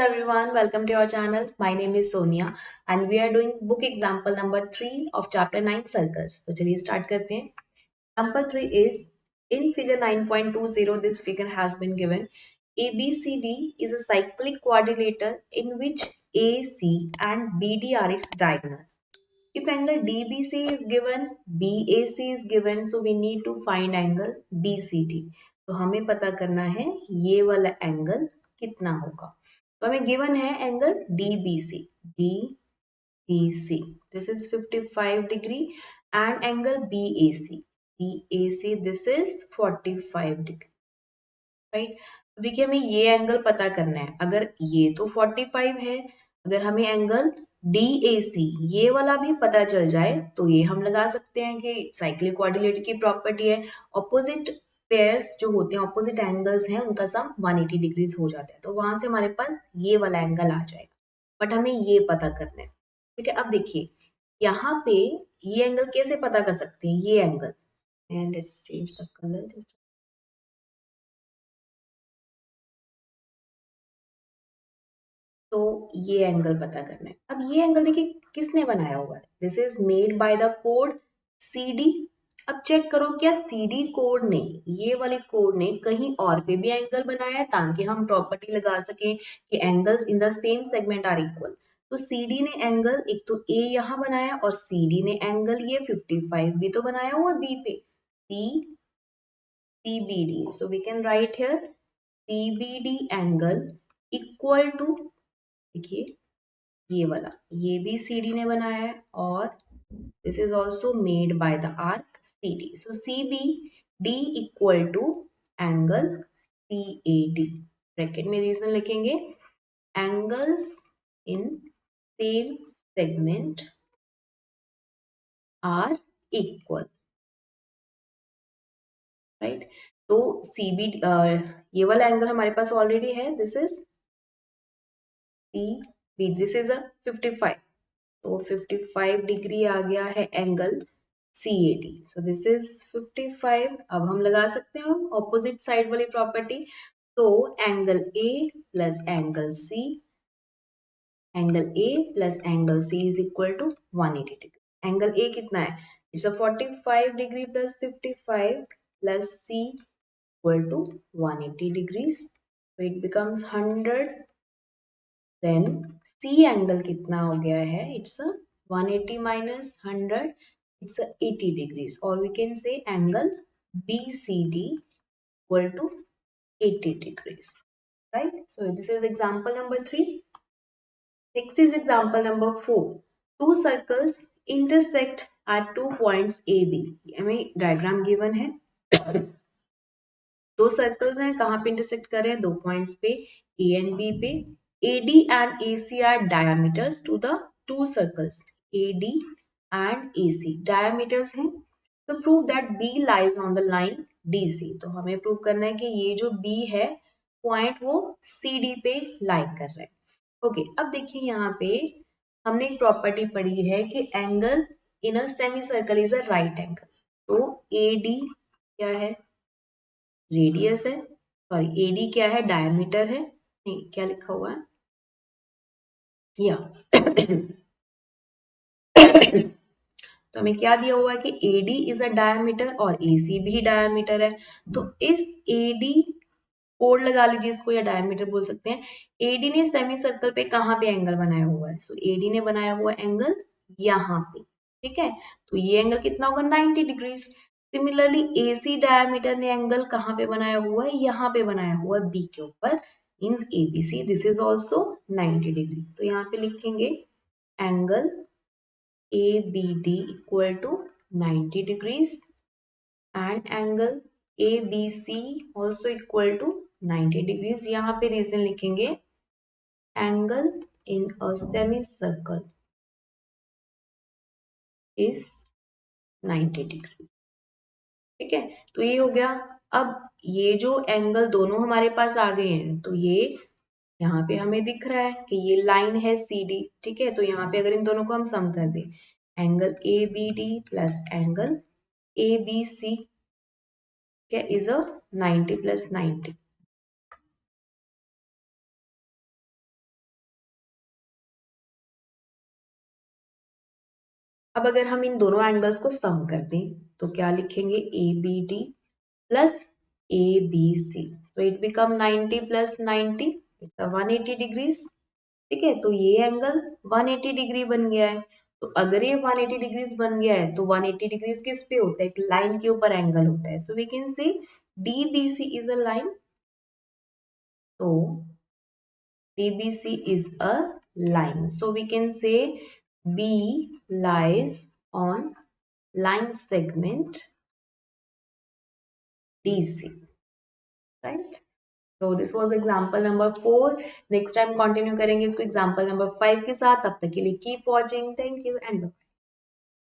everyone, welcome to our channel. My name is Sonia and we are doing book example number 3 of chapter 9 circles. तो चलिए start करते हैं. Example 3 is in figure 9.20 this figure has been given. ABCD is a cyclic quadrilateral in which AC and BD are its diagonals. If angle DBC is given, BAC is given, so we need to find angle BCD. तो हमें पता करना है ये वाला angle कितना होगा. तो हमें गिवन है angle DBC. DBC. This is 55 degree and angle BAC. BAC this is 45 degree. Right. तो देखिए हमें ये एंगल पता करना है. अगर ये तो 45 है, अगर हमें एंगल DAC ये वाला भी पता चल जाए तो ये हम लगा सकते हैं कि साइक्लिक क्वाड्रिलेटरल की प्रॉपर्टी है. ऑपोजिट पेयर्स जो होते हैं, ऑपोजिट एंगल्स हैं, उनका सम 180 डिग्रीज हो जाता है. तो वहां से हमारे पास ये वाला एंगल आ जाएगा. बट हमें ये पता करना है. ठीक है. अब देखिए यहाँ पे ये एंगल कैसे पता कर सकते हैं. ये angle and let's change the colour. तो ये एंगल पता करना है. अब ये एंगल देखिए किसने बनाया हुआ है. This is made by the code CD. अब चेक करो क्या CD कोड ने, ये वाले कोड ने कहीं और पे भी एंगल बनाया है ताकि हम प्रॉपर्टी लगा सकें कि angles in the same segment are equal. तो CD ने एंगल एक तो A यहाँ बनाया और CD ने एंगल ये 55 भी तो बनाया हुआ B पे. CBD. So we can write here CBD angle equal to, देखिए ये वाला ये भी CD ने बनाया है और this is also made by the arc CD. So CBD equal to angle CAD. Bracket में रीजन लिखेंगे angles in same segment are equal. Right. तो CBD ये वाला एंगल हमारे पास ऑलरेडी है. This is CB. This is a 55. तो 55 degree आ गया है angle CAD. So this is 55. अब हम लगा सकते हैं ऑपोजिट साइड वाली प्रॉपर्टी. तो angle A plus angle C, angle A plus angle C is equal to 180 degree. Angle A कितना है. It's a 45 degree plus 55 plus C equal to 180 degrees. so it becomes 100. Then C angle कितना हो गया है. It's 180 minus 100. It's 80 degrees, or we can say angle BCD equal to 80 degrees. Right. So this is example number 3. Next is example number 4. Two circles intersect at 2 points AB. हमें diagram given है. दो circles हैं, कहाँ पे intersect कर रहे हैं. 2 points पे A and B पे. AD and AC are diameters to the two circles. AD and AC diameters हैं. तो prove that B lies on the line DC. तो हमें प्रूव करना है कि ये जो B है पॉइंट वो CD पे लाई कर रहा है. ओके. अब देखिए यहाँ पे हमने एक प्रॉपर्टी पढ़ी है कि angle in a semi circle is a right angle. तो AD क्या है. रेडियस है. सॉरी AD क्या है. डायमीटर है. नहीं, क्या लिखा हुआ है या तो हमें क्या दिया हुआ है कि AD इज अ डायमीटर और AC भी डायमीटर है. तो इस AD कोड लगा लीजिए इसको, या डायमीटर बोल सकते हैं. AD ने सेमी सर्कल पे कहाँ पे एंगल बनाया हुआ है. सो AD ने बनाया हुआ एंगल यहाँ पे. ठीक है. तो ये एंगल कितना होगा. 90 डिग्रीज. सिमिलरली AC डायमीटर ने एंगल कहाँ पे बनाया हुआ है. यहाँ पे बनाया हुआ है B के ऊपर. Means ABC. This is also 90 degree. तो यहाँ पे लिखेंगे angle ABD equal to 90 degrees and angle ABC also equal to 90 degrees. यहाँ पे रीजन लिखेंगे angle in a semicircle is 90 degrees. ठीक है. तो ये हो गया. अब ये जो एंगल दोनों हमारे पास आ गए हैं, तो ये यहाँ पे हमें दिख रहा है कि ये लाइन है CD. ठीक है. तो यहाँ पे अगर इन दोनों को हम सम कर दें, angle ABD plus angle ABC is a 90 plus 90. अब अगर हम इन दोनों एंगल्स को सम कर दें तो क्या लिखेंगे, A B D plus A B C, so it become 90 plus 90, it's 180 degrees. ठीक है, तो ये एंगल 180 डिग्री बन गया है। तो अगर ये 180 डिग्रीज बन गया है तो 180 डिग्रीज किस पे होता है, एक लाइन के ऊपर एंगल होता है। So we can say DBC इज अ लाइन, तो DBC is a line. So we can say B lies on line segment DC, right? So this was example number 4. Next time continue करेंगे इसको example number 5 के साथ. तब तक के लिए keep watching. Thank you and bye.